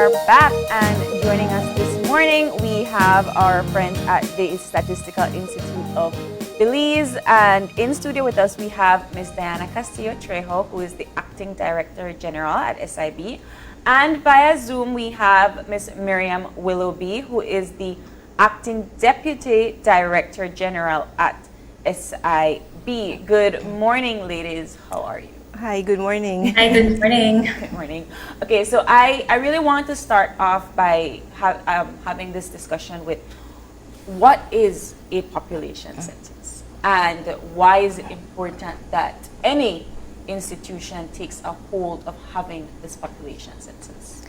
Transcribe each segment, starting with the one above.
are back, and joining us this morning, we have our friends at the Statistical Institute of Belize, and in studio with us, we have Ms. Diana Castillo-Trejo, who is the Acting Director General at SIB, and via Zoom, we have Ms. Miriam Willoughby, who is the Acting Deputy Director General at SIB. Good morning, ladies. How are you? Hi, good morning. Hi, good morning. Good morning. Okay, so I really want to start off by having this discussion with what is a population census and why is it important that any institution takes a hold of having this population census?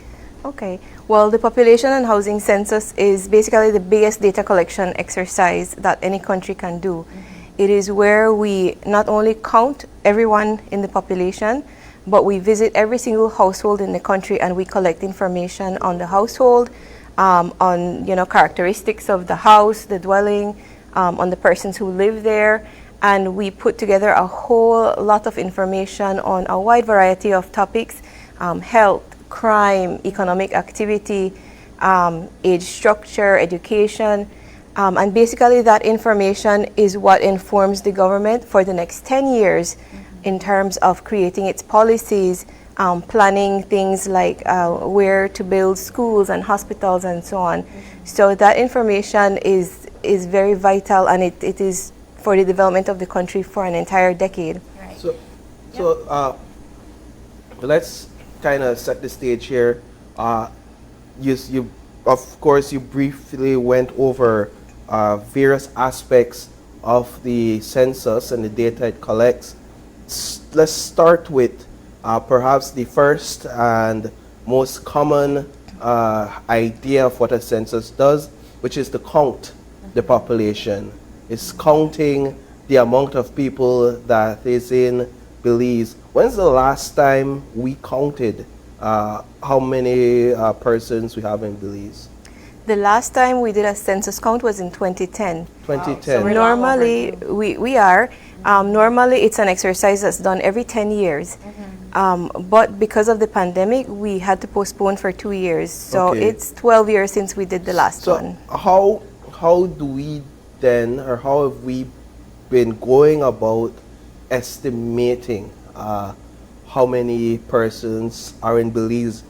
Okay, well, the Population and Housing Census is basically the biggest data collection exercise that any country can do. It is where we not only count everyone in the population, but we visit every single household in the country and we collect information on the household, on characteristics of the house, the dwelling, on the persons who live there, and we put together a whole lot of information on a wide variety of topics: health, crime, economic activity, age structure, education. And basically that information is what informs the government for the next 10 years in terms of creating its policies, planning things like where to build schools and hospitals and so on. So that information is very vital, and it is for the development of the country for an entire decade. Right. So let's kind of set the stage here. You of course, you briefly went over various aspects of the census and the data it collects. Let's start with perhaps the first and most common idea of what a census does, which is to count the population. It's counting the amount of people that is in Belize. When's the last time we counted how many persons we have in Belize? The last time we did a census count was in 2010. 2010. So normally, we are. Normally, it's an exercise that's done every 10 years. But because of the pandemic, we had to postpone for 2 years. So Okay. it's 12 years since we did the last one. How do we then, or how have we been going about estimating how many persons are in Belize?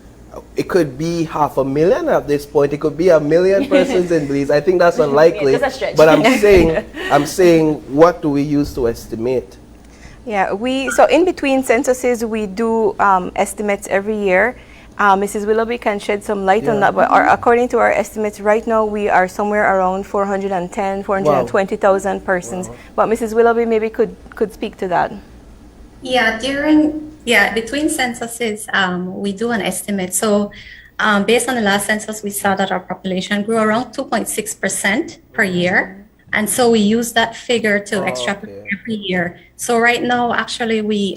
It could be 500,000 at this point. It could be 1 million persons in Belize. I think that's unlikely. Yeah, that's a stretch. But I'm saying, what do we use to estimate? Yeah, so in between censuses, we do estimates every year. Mrs. Willoughby can shed some light on that, but according to our estimates right now, we are somewhere around 410, 420,000 persons. Wow. But Mrs. Willoughby maybe could speak to that. Between censuses, we do an estimate. So based on the last census, we saw that our population grew around 2.6% per year. And so we use that figure to extrapolate every year. So right now, actually, we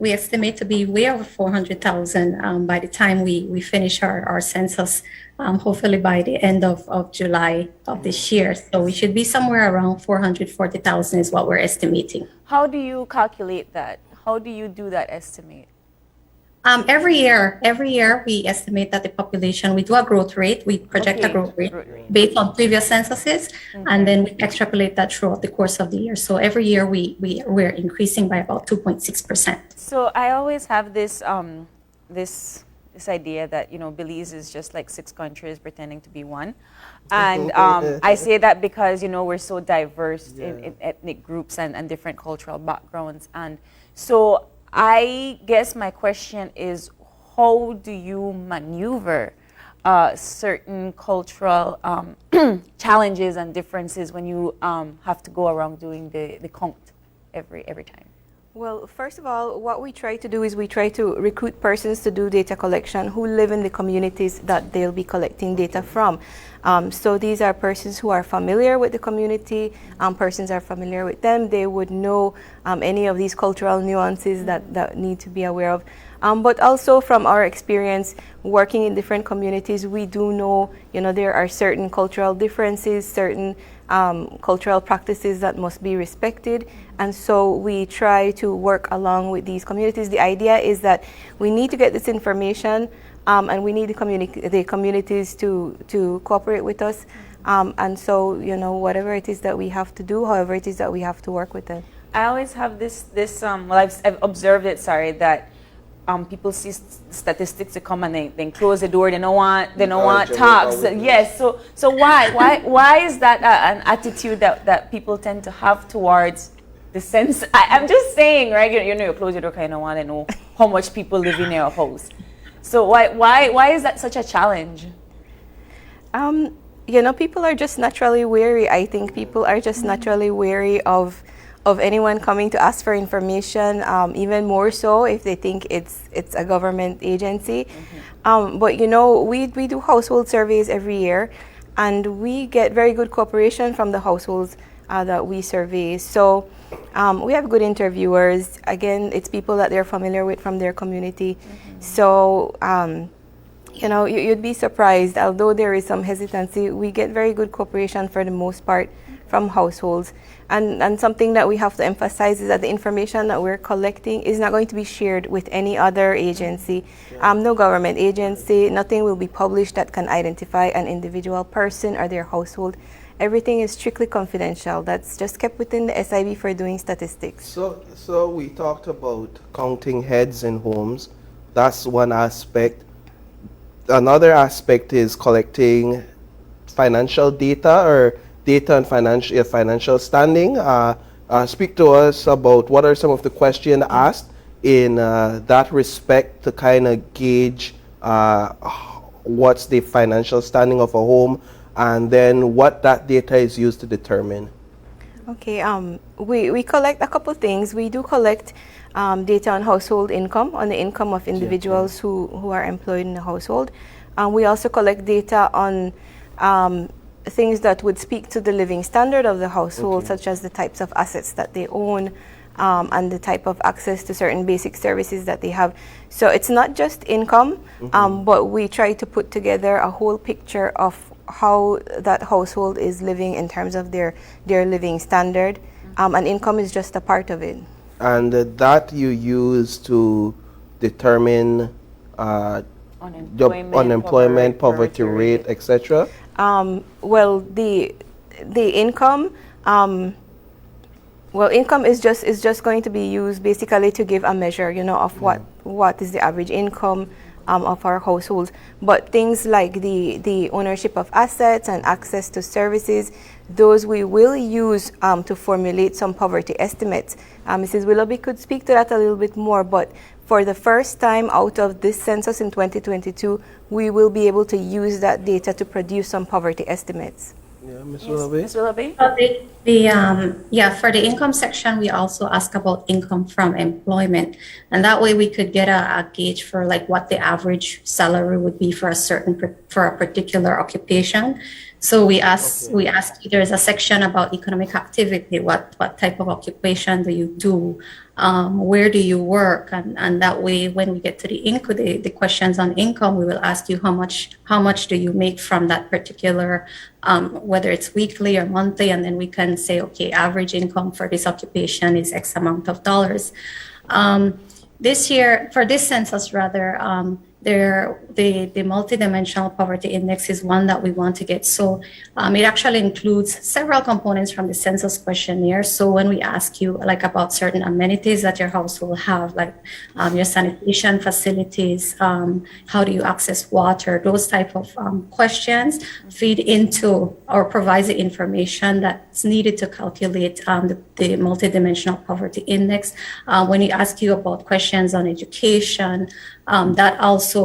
estimate to be way over 400,000 by the time we finish our census, hopefully by the end of July of this year. So we should be somewhere around 440,000 is what we're estimating. How do you calculate that? How do you do that estimate? Every year we estimate that the population, we do a growth rate, we project a growth rate based on previous censuses, and then we extrapolate that throughout the course of the year. So every year we're increasing by about 2.6%. So I always have this this idea that Belize is just like 6 countries pretending to be one, and I say that because we're so diverse in ethnic groups and different cultural backgrounds, and so I guess my question is, how do you maneuver certain cultural challenges and differences when you have to go around doing the count every time? Well, first of all, what we try to do is we try to recruit persons to do data collection who live in the communities that they'll be collecting data from. So these are persons who are familiar with the community, persons are familiar with them. They would know any of these cultural nuances that need to be aware of. But also from our experience working in different communities, we do know, there are certain cultural differences, certain cultural practices that must be respected. And so we try to work along with these communities. The idea is that we need to get this information, and we need the communities to cooperate with us. And so, whatever it is that we have to do, however it is that we have to work with them. I always have this well, I've observed it, that people see statistics to come and they close the door. They don't want talks. Yes. So why is that an attitude that people tend to have towards the sense? I'm just saying, right? You close your door because you don't want to know how much people live in your house. So why is that such a challenge? People are just naturally wary. I think people are just naturally wary of anyone coming to ask for information, even more so if they think it's a government agency. But we do household surveys every year, and we get very good cooperation from the households that we survey. So we have good interviewers. Again, it's people that they're familiar with from their community. So you'd be surprised. Although there is some hesitancy, we get very good cooperation for the most part from households. And something that we have to emphasize is that the information that we're collecting is not going to be shared with any other agency. No government agency, nothing will be published that can identify an individual person or their household. Everything is strictly confidential. That's just kept within the SIB for doing statistics. So we talked about counting heads in homes. That's one aspect. Another aspect is collecting financial data or data on financial standing. Speak to us about what are some of the questions asked in that respect to kind of gauge what's the financial standing of a home, and then what that data is used to determine. Okay, we collect a couple things. We do collect data on household income, on the income of individuals who are employed in the household. We also collect data on things that would speak to the living standard of the household, such as the types of assets that they own, and the type of access to certain basic services that they have. So it's not just income, but we try to put together a whole picture of how that household is living in terms of their living standard, and income is just a part of it. And that you use to determine unemployment, poverty rate, etc. Well, the income, income is just going to be used basically to give a measure, of what is the average income of our households. But things like the ownership of assets and access to services, those we will use to formulate some poverty estimates. Mrs. Willoughby could speak to that a little bit more, but for the first time out of this census in 2022, we will be able to use that data to produce some poverty estimates. Yeah, Ms. Willoughby? Ms. Willoughby? For the income section, we also ask about income from employment. And that way we could get a gauge for like what the average salary would be for a particular occupation. So we ask you, there's a section about economic activity, what type of occupation do you do, where do you work, and that way when we get to the questions on income, we will ask you how much do you make from that particular, whether it's weekly or monthly, and then we can say, okay, average income for this occupation is X amount of dollars. This year, for this census rather, the multidimensional poverty index is one that we want to get. So it actually includes several components from the census questionnaire. So when we ask you like about certain amenities that your household have, like your sanitation facilities, how do you access water, those type of questions feed into or provides the information that's needed to calculate the multidimensional poverty index. When we ask you about questions on education, that also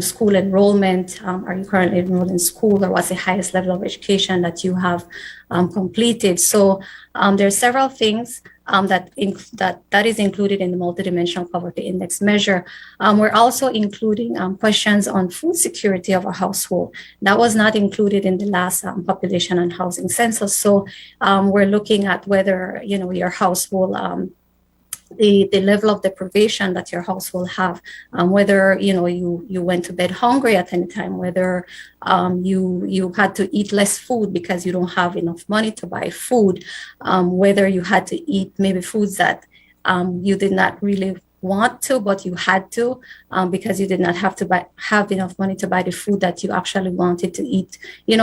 school enrollment, are you currently enrolled in school, or what's the highest level of education that you have completed? So there are several things that is included in the multidimensional poverty index measure. We're also including questions on food security of a household. That was not included in the last population and housing census. So we're looking at whether your household the level of deprivation that your household have, whether you went to bed hungry at any time, whether you had to eat less food because you don't have enough money to buy food, whether you had to eat maybe foods that you did not really want to, but you had to because you did not have enough money to buy the food that you actually wanted to eat.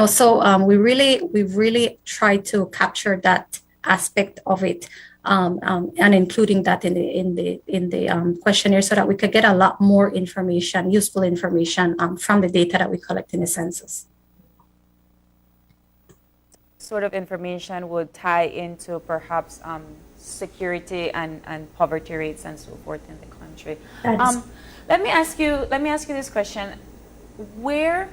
So we really try to capture that aspect of it, and including that in the questionnaire, so that we could get a lot more information, useful information from the data that we collect in the census. Sort of information would tie into perhaps security and poverty rates and so forth in the country. Let me ask you this question: where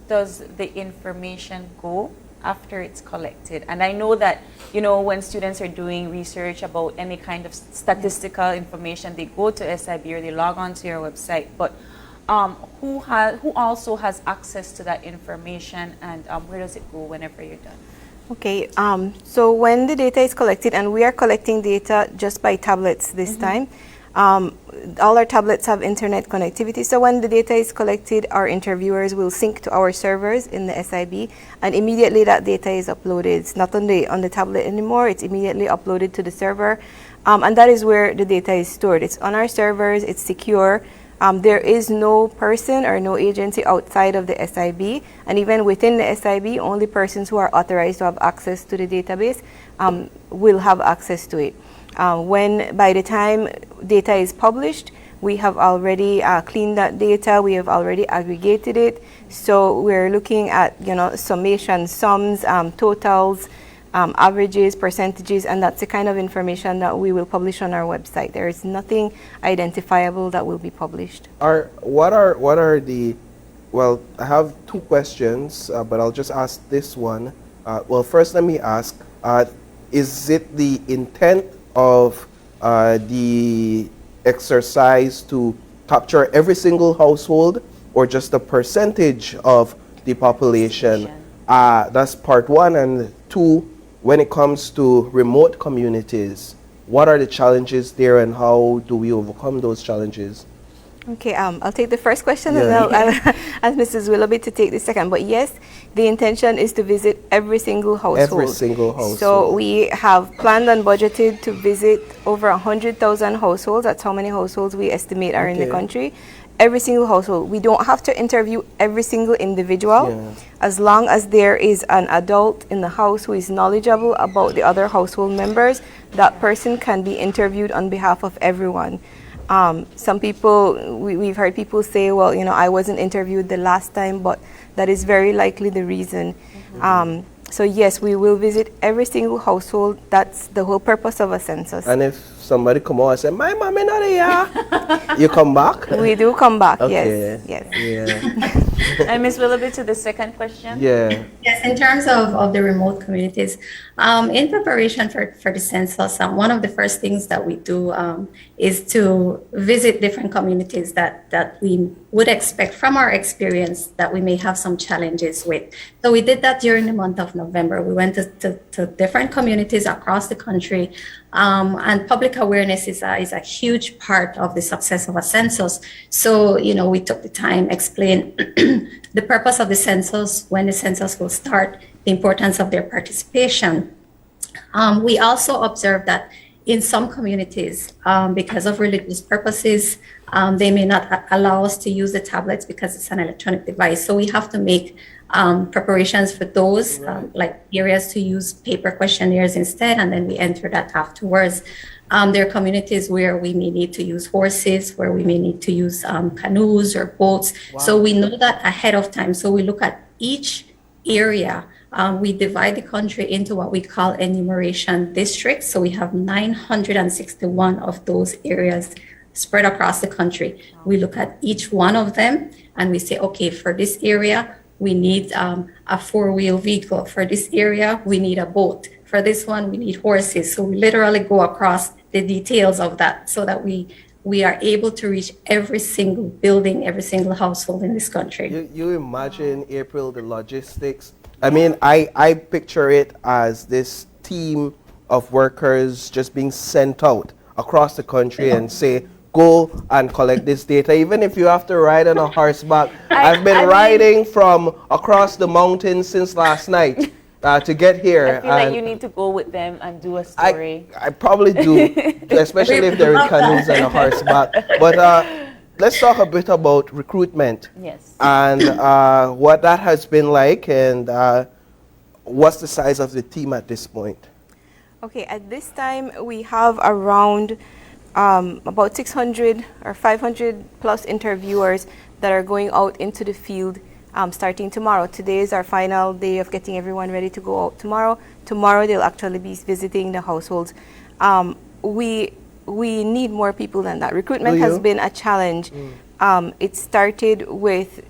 does the information go after it's collected? And I know that when students are doing research about any kind of statistical information, they go to SIB or they log on to your website. But who also has access to that information, and where does it go whenever you're done? Okay, so when the data is collected, and we are collecting data just by tablets this time, all our tablets have internet connectivity. So when the data is collected, our interviewers will sync to our servers in the SIB, and immediately that data is uploaded. It's not on the tablet anymore, it's immediately uploaded to the server, and that is where the data is stored. It's on our servers, it's secure. There is no person or no agency outside of the SIB, and even within the SIB, only persons who are authorized to have access to the database will have access to it. By the time data is published, we have already cleaned that data, we have already aggregated it, so we're looking at summations, sums, totals, averages, percentages, and that's the kind of information that we will publish on our website. There is nothing identifiable that will be published. What are the, well, I have two questions, but I'll just ask this one. Well, first let me ask, is it the intent of the exercise to capture every single household, or just a percentage of the population? That's part one. And two, when it comes to remote communities, what are the challenges there, and how do we overcome those challenges? Okay, I'll take the first question, and I'll ask Mrs. Willoughby to take the second. But yes, the intention is to visit every single household. Every single household. So we have planned and budgeted to visit over 100,000 households. That's how many households we estimate are in the country. Every single household. We don't have to interview every single individual. As long as there is an adult in the house who is knowledgeable about the other household members, that person can be interviewed on behalf of everyone. Some people, we've heard people say, well, I wasn't interviewed the last time, but that is very likely the reason. So yes, we will visit every single household. That's the whole purpose of a census. And if somebody come out and say, my mom is not here, you come back? We do come back, okay. Yes. Yeah. And Ms. Willoughby, to the second question? Yeah. Yes, in terms of the remote communities, in preparation for the census, one of the first things that we do is to visit different communities that we would expect from our experience that we may have some challenges with. So we did that during the month of November. We went to different communities across the country, and public awareness is a huge part of the success of a census. So, we took the time, explain the purpose of the census, when the census will start, the importance of their participation. We also observed that in some communities, because of religious purposes, they may not allow us to use the tablets because it's an electronic device. So we have to make preparations for those, like areas to use paper questionnaires instead, and then we enter that afterwards. There are communities where we may need to use horses, where we may need to use canoes or boats. So we know that ahead of time. So we look at each area. We divide the country into what we call enumeration districts. So we have 961 of those areas spread across the country. We look at each one of them and we say, okay, for this area, we need a four-wheel vehicle. For this area, we need a boat. For this one, we need horses. So we literally go across the details of that so that we are able to reach every single building, every single household in this country. You imagine, April, the logistics. I mean, I picture it as this team of workers just being sent out across the country and say, go and collect this data, even if you have to ride on a horseback. I've been riding from across the mountains since last night to get here. I feel like you need to go with them and do a story. I probably do, especially if they're in canoes and a horseback. But let's talk a bit about recruitment. Yes. And what that has been like, and what's the size of the team at this point? Okay, at this time we have around about 600 or 500 plus interviewers that are going out into the field starting tomorrow. Today is our final day of getting everyone ready to go out tomorrow. Tomorrow they'll actually be visiting the households. We need more people than that. Recruitment has been a challenge. It started with,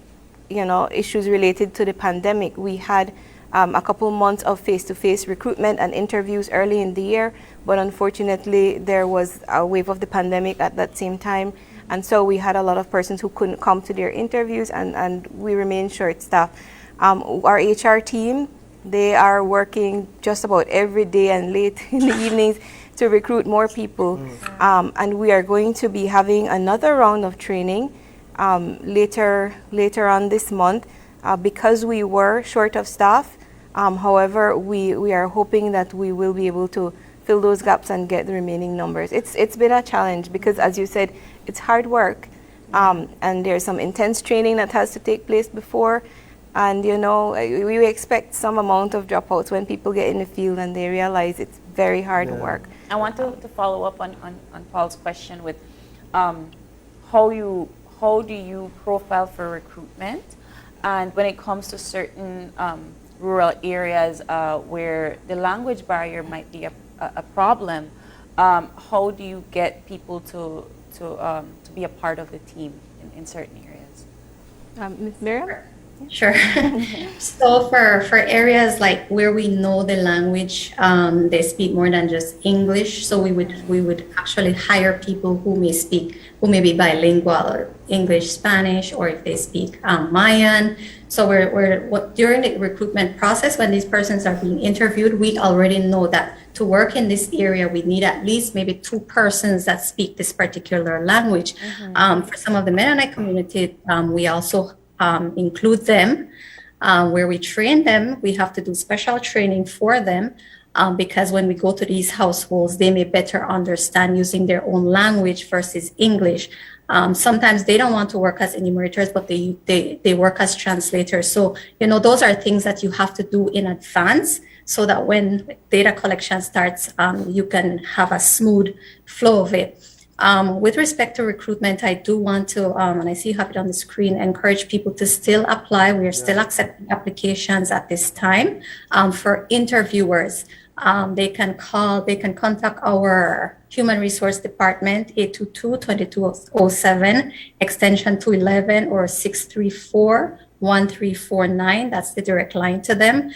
issues related to the pandemic. We had a couple months of face-to-face recruitment and interviews early in the year, but unfortunately there was a wave of the pandemic at that same time, and so we had a lot of persons who couldn't come to their interviews, and we remain short-staffed. Our HR team, they are working just about every day and late in the evenings to recruit more people, and we are going to be having another round of training later on this month because we were short of staff. However, we are hoping that we will be able to fill those gaps and get the remaining numbers. It's been a challenge because, as you said, it's hard work, and there's some intense training that has to take place before, and we expect some amount of dropouts when people get in the field and they realize it's very hard work. I want to follow up on Paul's question with how do you profile for recruitment, and when it comes to certain rural areas where the language barrier might be a problem, how do you get people to be a part of the team in certain areas? Ms. Miriam? Sure. So for areas like where we know the language, they speak more than just English. So we would actually hire people who may be bilingual, English, Spanish, or if they speak Mayan. So during the recruitment process, when these persons are being interviewed, we already know that to work in this area, we need at least maybe 2 persons that speak this particular language. For some of the Mennonite community, we also include them where we train them. We have to do special training for them because when we go to these households, they may better understand using their own language versus English. Sometimes they don't want to work as enumerators, but they work as translators. So, those are things that you have to do in advance so that when data collection starts, you can have a smooth flow of it. With respect to recruitment, I do want to, and I see you have it on the screen, encourage people to still apply. We are still accepting applications at this time for interviewers. They can contact our Human Resource Department, 822-2207, extension 211 or 634-1349. That's the direct line to them.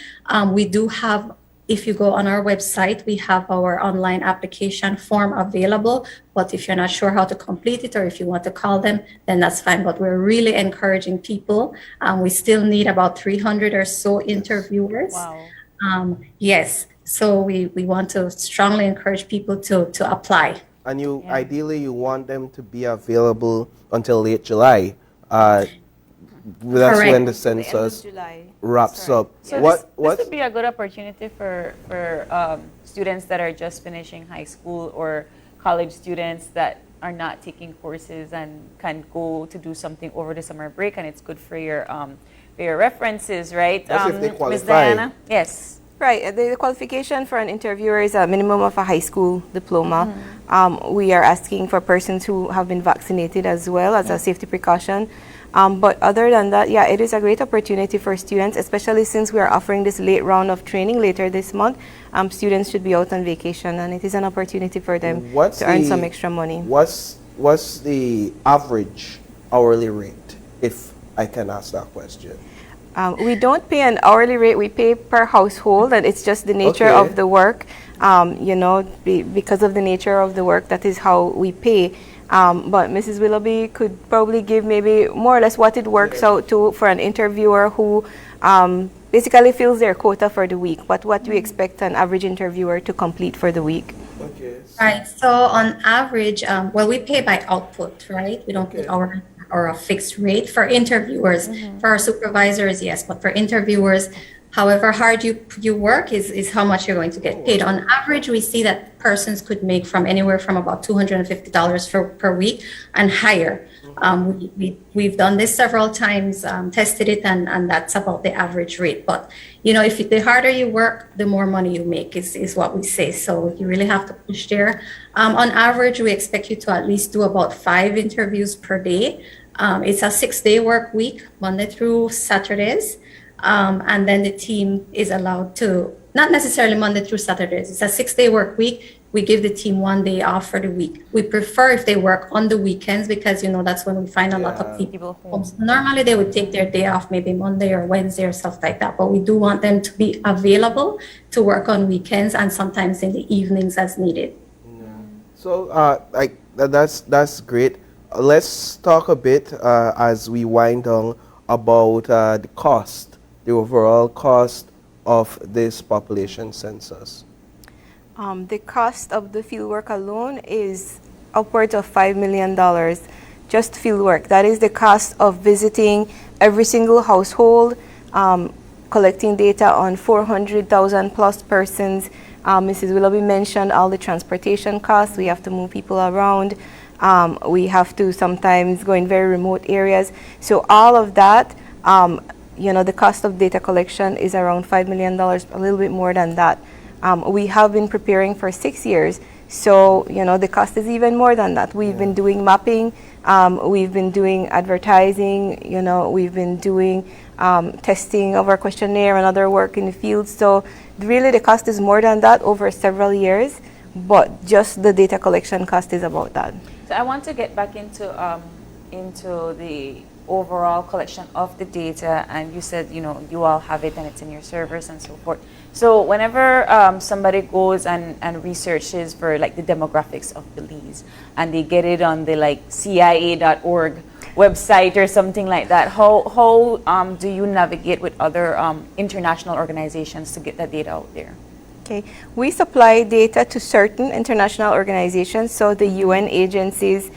We do have, if you go on our website, we have our online application form available. But if you're not sure how to complete it or if you want to call them, then that's fine. But we're really encouraging people. We still need about 300 or so interviewers. Wow. Yes. So we want to strongly encourage people to apply. And ideally you want them to be available until late July. That's Correct. when the census wraps up. So this would be a good opportunity for students that are just finishing high school or college students that are not taking courses and can go to do something over the summer break, and it's good for your references, right? That's if they qualify. Ms. Diana? Yes. Right. The qualification for an interviewer is a minimum of a high school diploma. We are asking for persons who have been vaccinated as well as a safety precaution. But other than that, it is a great opportunity for students, especially since we are offering this late round of training later this month. Students should be out on vacation, and it is an opportunity for them to earn some extra money. What's the average hourly rate, if I can ask that question? We don't pay an hourly rate. We pay per household, and it's just the nature of the work. Because of the nature of the work, that is how we pay. But Mrs. Willoughby could probably give maybe more or less what it works out to for an interviewer who basically fills their quota for the week. What we expect an average interviewer to complete for the week. Okay. Okay. Right. So on average, well, we pay by output, right? We don't pay Okay. hour or a fixed rate for interviewers. For our supervisors, yes, but for interviewers, however hard you work is how much you're going to get paid. On average, we see that persons could make from anywhere from about $250 per week and higher. We've done this several times, tested it, and that's about the average rate. But if the harder you work, the more money you make is what we say. So you really have to push there. On average, we expect you to at least do about 5 interviews per day. It's a 6-day work week, Monday through Saturdays. And then the team is allowed to, not necessarily Monday through Saturdays, it's a 6-day work week. We give the team 1 day off for the week. We prefer if they work on the weekends because, that's when we find a lot of people home. So normally they would take their day off maybe Monday or Wednesday or stuff like that. But we do want them to be available to work on weekends and sometimes in the evenings as needed. Yeah. So, that's great. Let's talk a bit as we wind down about the cost, the overall cost of this population census. The cost of the fieldwork alone is upwards of $5 million, just fieldwork. That is the cost of visiting every single household, collecting data on 400,000 plus persons. Mrs. Willoughby mentioned all the transportation costs. We have to move people around. We have to sometimes go in very remote areas. So all of that, the cost of data collection is around $5 million, a little bit more than that. We have been preparing for 6 years, so the cost is even more than that. We've been doing mapping, we've been doing advertising, we've been doing testing of our questionnaire and other work in the field. So really the cost is more than that over several years, but just the data collection cost is about that. So I want to get back into the overall collection of the data, and you said you all have it and it's in your servers and so forth. So whenever somebody goes and researches for like the demographics of Belize and they get it on the CIA.org website or something like that, how do you navigate with other international organizations to get that data out there? Okay, we supply data to certain international organizations. So the UN agencies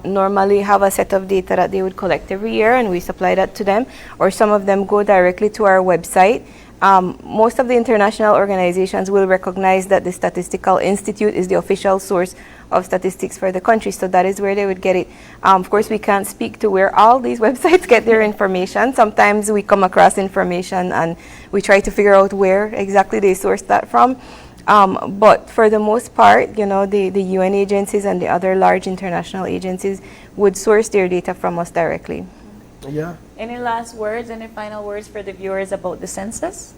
normally have a set of data that they would collect every year, and we supply that to them, or some of them go directly to our website. Most of the international organizations will recognize that the Statistical Institute is the official source of statistics for the country, so that is where they would get it. Of course, we can't speak to where all these websites get their information. Sometimes we come across information and we try to figure out where exactly they source that from. But for the most part, the UN agencies and the other large international agencies would source their data from us directly. Yeah. Any last words, any final words for the viewers about the census?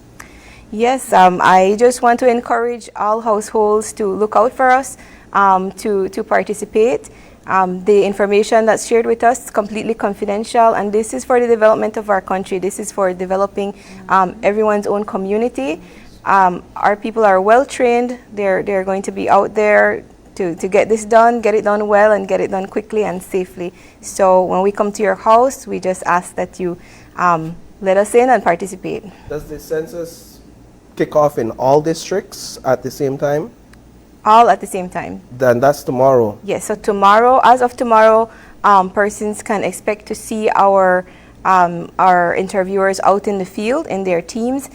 Yes, I just want to encourage all households to look out for us, to participate. The information that's shared with us is completely confidential, and this is for the development of our country. This is for developing everyone's own community. Our people are well trained. They're going to be out there to get this done, get it done well, and get it done quickly and safely. So when we come to your house, we just ask that you let us in and participate. Does the census kick off in all districts at the same time? All at the same time. Then that's tomorrow. Yes, so tomorrow, as of tomorrow, persons can expect to see our interviewers out in the field in their teams.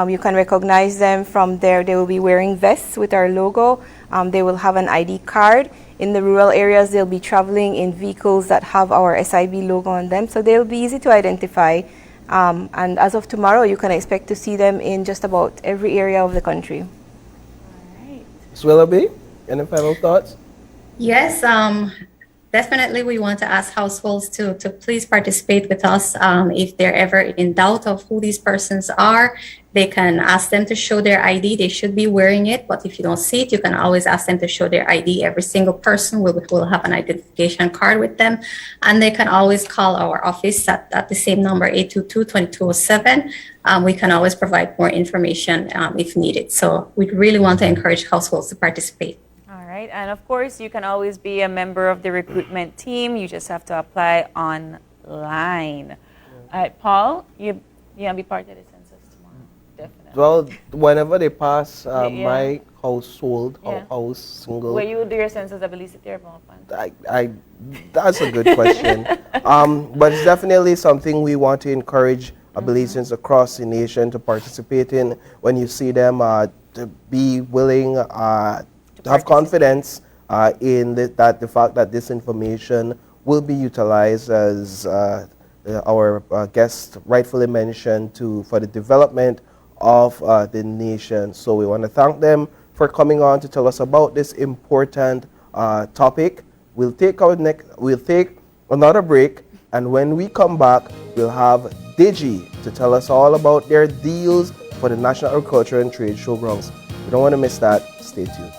You can recognize them from there. They will be wearing vests with our logo. They will have an ID card. In the rural areas, they'll be traveling in vehicles that have our SIB logo on them, so they'll be easy to identify. And as of tomorrow, you can expect to see them in just about every area of the country. All right. Ms. Willoughby, any final thoughts? Yes, definitely we want to ask households to please participate with us. If they're ever in doubt of who these persons are, they can ask them to show their ID. They should be wearing it, but if you don't see it, you can always ask them to show their ID. Every single person will have an identification card with them, and they can always call our office at the same number, 822-2207. We can always provide more information if needed. So we really want to encourage households to participate. All right, and of course, you can always be a member of the recruitment team. You just have to apply online. All right, Paul, you want to be part of the census tomorrow? Definitely. Well, whenever they pass Yeah. my household, Yeah. house single, Where you do your census at Belize City or Pomopon? that's a good question. But it's definitely something we want to encourage Belizeans across the nation to participate in. When you see them, to be willing to have participate. confidence in the fact that this information will be utilized as our guest rightfully mentioned for the development of the nation. So we want to thank them for coming on to tell us about this important topic. We'll take another break, and when we come back, we'll have Digi to tell us all about their deals for the National Agriculture and Trade Showgrounds. You don't want to miss that. Stay tuned.